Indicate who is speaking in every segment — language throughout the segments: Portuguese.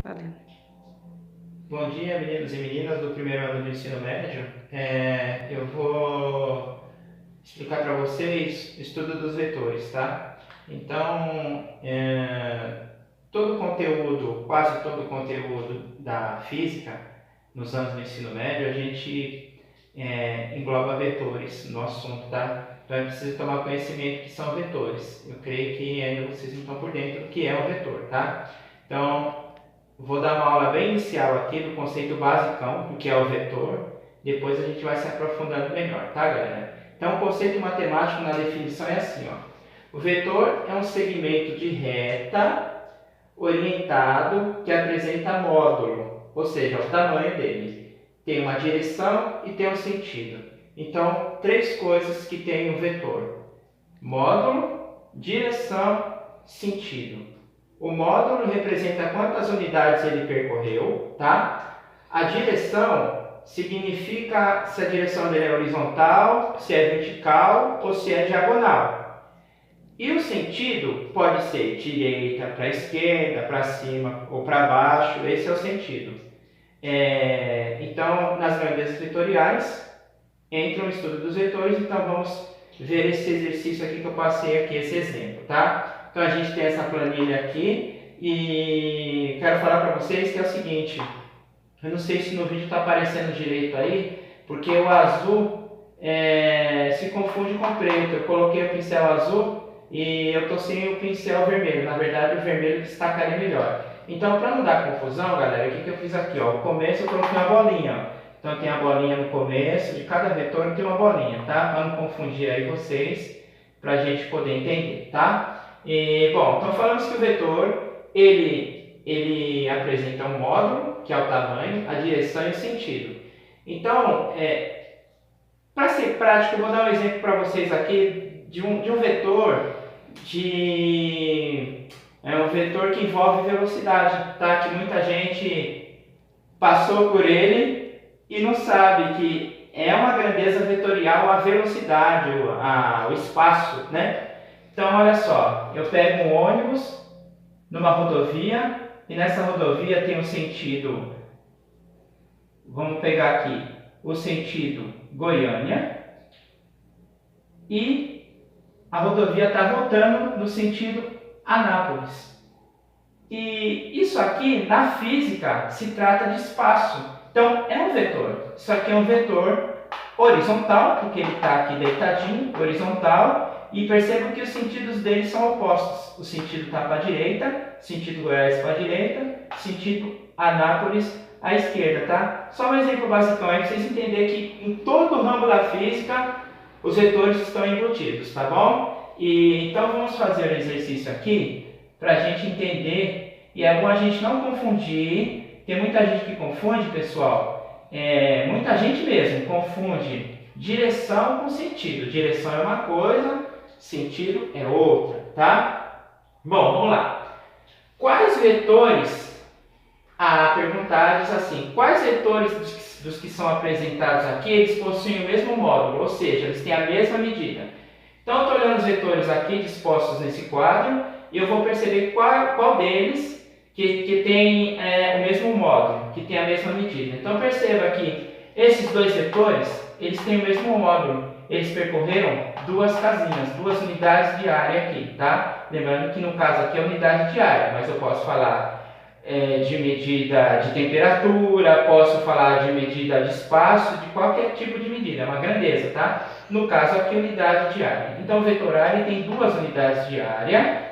Speaker 1: Valeu.
Speaker 2: Bom dia, meninos e meninas do primeiro ano do ensino médio. Eu vou explicar para vocês o estudo dos vetores, tá? Então, todo o conteúdo, quase todo o conteúdo da física, nos anos do ensino médio, a gente engloba vetores no assunto, tá? Então, é preciso tomar conhecimento que são vetores. Eu creio que ainda vocês não estão por dentro do que é um vetor, tá? Então, vou dar uma aula bem inicial aqui do conceito basicão, do que é o vetor. Depois a gente vai se aprofundando melhor, tá, galera? Então, o conceito matemático na definição é assim, ó. O vetor é um segmento de reta orientado que apresenta módulo, ou seja, o tamanho dele. Tem uma direção e tem um sentido. Então, três coisas que tem o vetor: módulo, direção, sentido. O módulo representa quantas unidades ele percorreu, tá? A direção significa se a direção dele é horizontal, se é vertical ou se é diagonal. E o sentido pode ser direita para esquerda, para cima ou para baixo, esse é o sentido. Então, nas grandezas vetoriais, entra o estudo dos vetores, então vamos ver esse exercício aqui que eu passei aqui, esse exemplo, tá? Então a gente tem essa planilha aqui e quero falar para vocês que é o seguinte, eu não sei se no vídeo está aparecendo direito aí, porque o azul se confunde com o preto. Eu coloquei o pincel azul e eu estou sem o pincel vermelho, na verdade o vermelho destacaria melhor. Então, para não dar confusão, galera, o que eu fiz aqui? Ó? No começo eu coloquei uma bolinha, ó. Então tem a bolinha no começo, de cada vetor tem uma bolinha, tá? Para não confundir aí vocês, para a gente poder entender, tá? Bom, então falamos que o vetor, ele apresenta um módulo, que é o tamanho, a direção e o sentido. Então, para ser prático, eu vou dar um exemplo para vocês aqui de um vetor, um vetor que envolve velocidade, tá? Que muita gente passou por ele e não sabe que é uma grandeza vetorial a velocidade, o espaço, né? Então, olha só, eu pego um ônibus numa rodovia e nessa rodovia tem um sentido, vamos pegar aqui, o sentido Goiânia e a rodovia está voltando no sentido Anápolis. E isso aqui, na física, se trata de espaço. Então, é um vetor. Isso aqui é um vetor horizontal, porque ele está aqui deitadinho, horizontal, e percebam que os sentidos dele são opostos. O sentido está para a direita, sentido Goiás para a direita, sentido Anápolis à esquerda, tá? Só um exemplo basicão aí para vocês entenderem que em todo o ramo da física, os vetores estão embutidos, tá bom? Então, vamos fazer um exercício aqui para a gente entender, e é bom a gente não confundir. Tem muita gente que confunde, pessoal, muita gente mesmo confunde direção com sentido. Direção é uma coisa, sentido é outra, tá? Bom, vamos lá. Quais vetores, a perguntar diz assim, quais vetores dos que são apresentados aqui, eles possuem o mesmo módulo, ou seja, eles têm a mesma medida. Então, eu estou olhando os vetores aqui dispostos nesse quadro, e eu vou perceber qual deles que tem o mesmo módulo, que tem a mesma medida. Então perceba que esses dois vetores, eles têm o mesmo módulo. Eles percorreram duas casinhas, duas unidades de área aqui, tá? Lembrando que no caso aqui é unidade de área, mas eu posso falar de medida de temperatura, posso falar de medida de espaço, de qualquer tipo de medida, é uma grandeza, tá? No caso aqui, unidade de área. Então o vetor A ele tem duas unidades de área.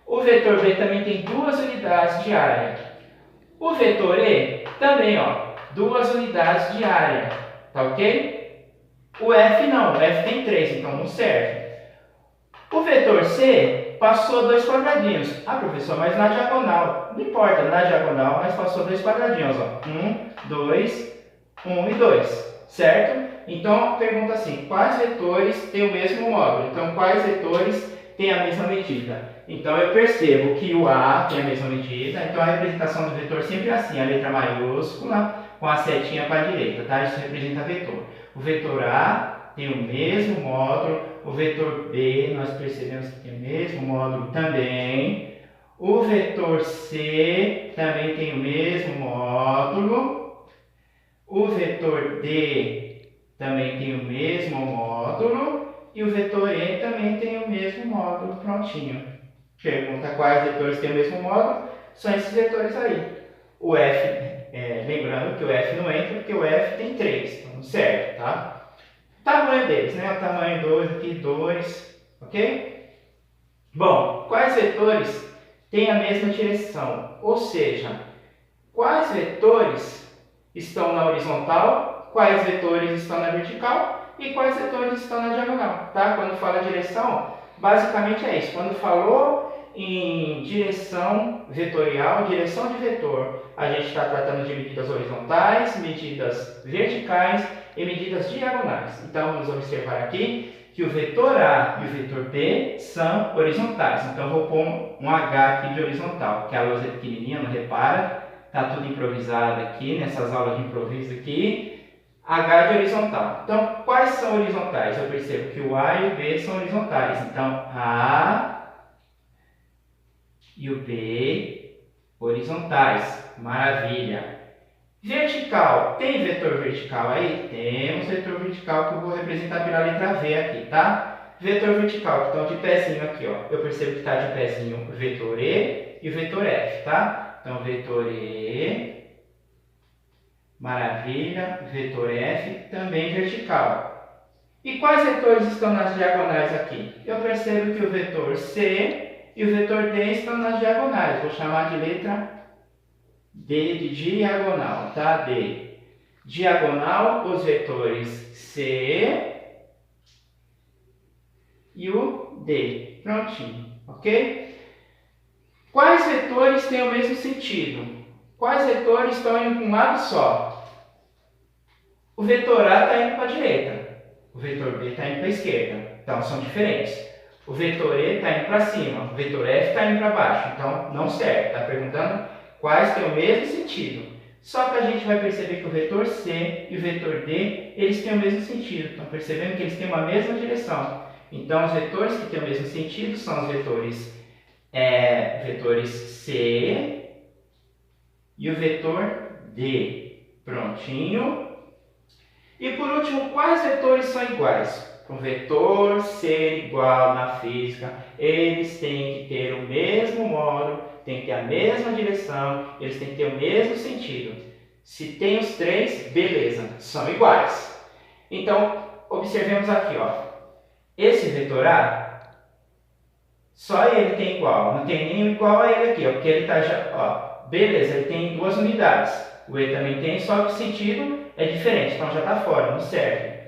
Speaker 2: O vetor B também tem duas unidades de área. O vetor E também, ó, duas unidades de área, tá ok? O F não, o F tem 3, então não serve. O vetor C passou dois quadradinhos. Ah, professor, mas na diagonal. Não importa, na diagonal, mas passou dois quadradinhos, ó. 1, 2, 1 e 2, certo? Então, pergunta assim, quais vetores têm o mesmo módulo? Então, quais vetores têm a mesma medida? Então, eu percebo que o A tem a mesma medida, então a representação do vetor sempre é assim, a letra maiúscula com a setinha para a direita, tá? Isso representa vetor. O vetor A tem o mesmo módulo, o vetor B nós percebemos que tem o mesmo módulo também, O vetor C também tem o mesmo módulo. O vetor D também tem o mesmo módulo. E o vetor E também tem o mesmo módulo. Prontinho. Pergunta quais vetores têm o mesmo módulo. São esses vetores aí. O F, lembrando que o F não entra porque o F tem 3. Então não serve, tá? O tamanho deles, né? O tamanho 2 aqui, 2. Ok? Bom, quais vetores têm a mesma direção? Ou seja, quais vetores estão na horizontal, quais vetores estão na vertical e quais vetores estão na diagonal, tá? Quando fala direção, basicamente é isso. Quando falou em direção vetorial, direção de vetor, a gente está tratando de medidas horizontais, medidas verticais e medidas diagonais. Então, vamos observar aqui que o vetor A e o vetor B são horizontais. Então, vou pôr um H aqui de horizontal, que a lousa é pequenininha, não repara. Está tudo improvisado aqui, nessas aulas de improviso aqui. H de horizontal. Então, quais são horizontais? Eu percebo que o A e o B são horizontais. Então, A e o B horizontais. Maravilha. Vertical. Tem vetor vertical aí? Temos vetor vertical que eu vou representar pela letra V aqui, tá? Vetor vertical, então de pezinho aqui, ó. Eu percebo que está de pezinho o vetor E e o vetor F, tá? Então, vetor E, maravilha, vetor F, também vertical. E quais vetores estão nas diagonais aqui? Eu percebo que o vetor C e o vetor D estão nas diagonais. Vou chamar de letra D de diagonal, tá? D. Diagonal, os vetores C e o D. Prontinho, ok? Quais vetores têm o mesmo sentido? Quais vetores estão indo para um lado só? O vetor A está indo para a direita. O vetor B está indo para a esquerda. Então, são diferentes. O vetor E está indo para cima. O vetor F está indo para baixo. Então, não serve. Está perguntando quais têm o mesmo sentido. Só que a gente vai perceber que o vetor C e o vetor D, eles têm o mesmo sentido. Estão percebendo que eles têm uma mesma direção. Então, os vetores que têm o mesmo sentido são os vetores C e o vetor D. Prontinho. E por último, quais vetores são iguais? Para um vetor ser igual na física, eles têm que ter o mesmo módulo, têm que ter a mesma direção, eles têm que ter o mesmo sentido. Se tem os três, beleza, são iguais. Então, observemos aqui, ó. Esse vetor A, só ele tem igual, não tem nenhum igual a ele aqui, ó, porque ele está já, ó, beleza, ele tem 2 unidades. O E também tem, só que o sentido é diferente, então já está fora, não serve.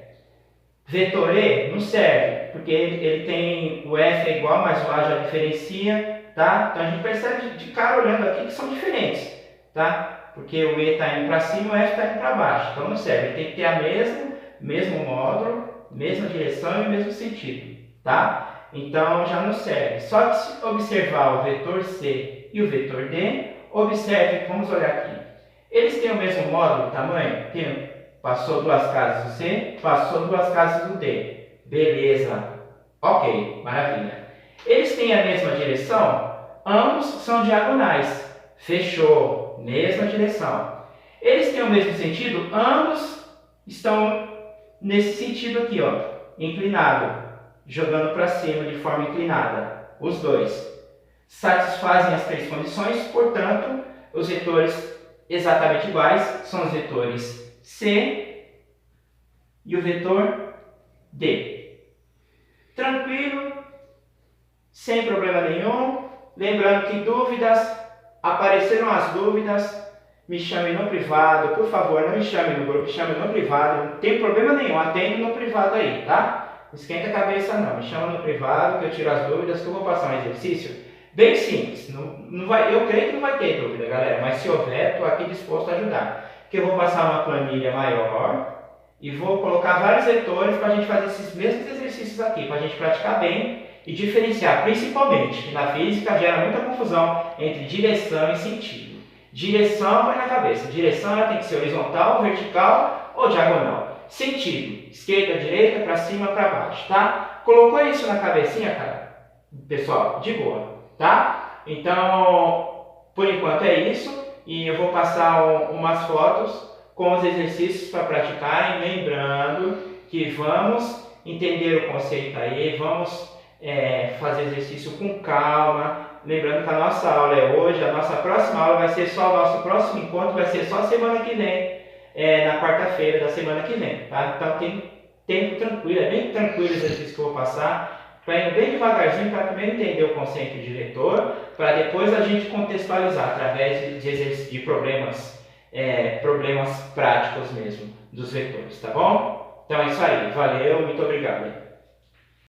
Speaker 2: Vetor E não serve, porque ele tem, o F é igual, mas o A já diferencia, tá? Então a gente percebe de cara olhando aqui que são diferentes, tá? Porque o E está indo para cima, o F está indo para baixo, então não serve, ele tem que ter a mesmo módulo, mesma direção e o mesmo sentido, tá? Então já não serve. Só que se observar o vetor C e o vetor D, observe, vamos olhar aqui. Eles têm o mesmo módulo, tamanho? Passou 2 casas do C, passou 2 casas do D. Beleza. Ok, maravilha. Eles têm a mesma direção? Ambos são diagonais. Fechou. Mesma direção. Eles têm o mesmo sentido? Ambos estão nesse sentido aqui, ó, inclinado, jogando para cima de forma inclinada. Os dois satisfazem as 3 condições, portanto, os vetores exatamente iguais são os vetores C e o vetor D. Tranquilo? Sem problema nenhum. Lembrando que apareceram as dúvidas, me chame no privado, por favor, não me chame no grupo, me chame no privado, não tem problema nenhum, atende no privado aí, tá? Não esquenta a cabeça não, me chama no privado que eu tiro as dúvidas, que eu vou passar um exercício bem simples. Não vai, eu creio que não vai ter dúvida, galera, mas se houver, estou aqui disposto a ajudar. Que eu vou passar uma planilha maior e vou colocar vários vetores para a gente fazer esses mesmos exercícios aqui, para a gente praticar bem e diferenciar, principalmente, que na física gera muita confusão entre direção e sentido. Direção vai na cabeça, direção ela tem que ser horizontal, vertical ou diagonal. Sentido, esquerda, direita, para cima, para baixo, tá? Colocou isso na cabecinha, cara? Pessoal, de boa, tá? Então, por enquanto é isso, e eu vou passar umas fotos com os exercícios para praticarem, lembrando que vamos entender o conceito aí, vamos fazer exercício com calma, lembrando que a nossa aula é hoje, a nossa próxima aula vai ser só, o nosso próximo encontro vai ser só semana que vem, na quarta-feira da semana que vem, tá? Então tem tempo tranquilo, é bem tranquilo o exercício que eu vou passar, vai indo bem devagarzinho para primeiro entender o conceito de vetor, para depois a gente contextualizar através de problemas, problemas práticos mesmo dos vetores, tá bom? Então é isso aí, valeu, muito obrigado.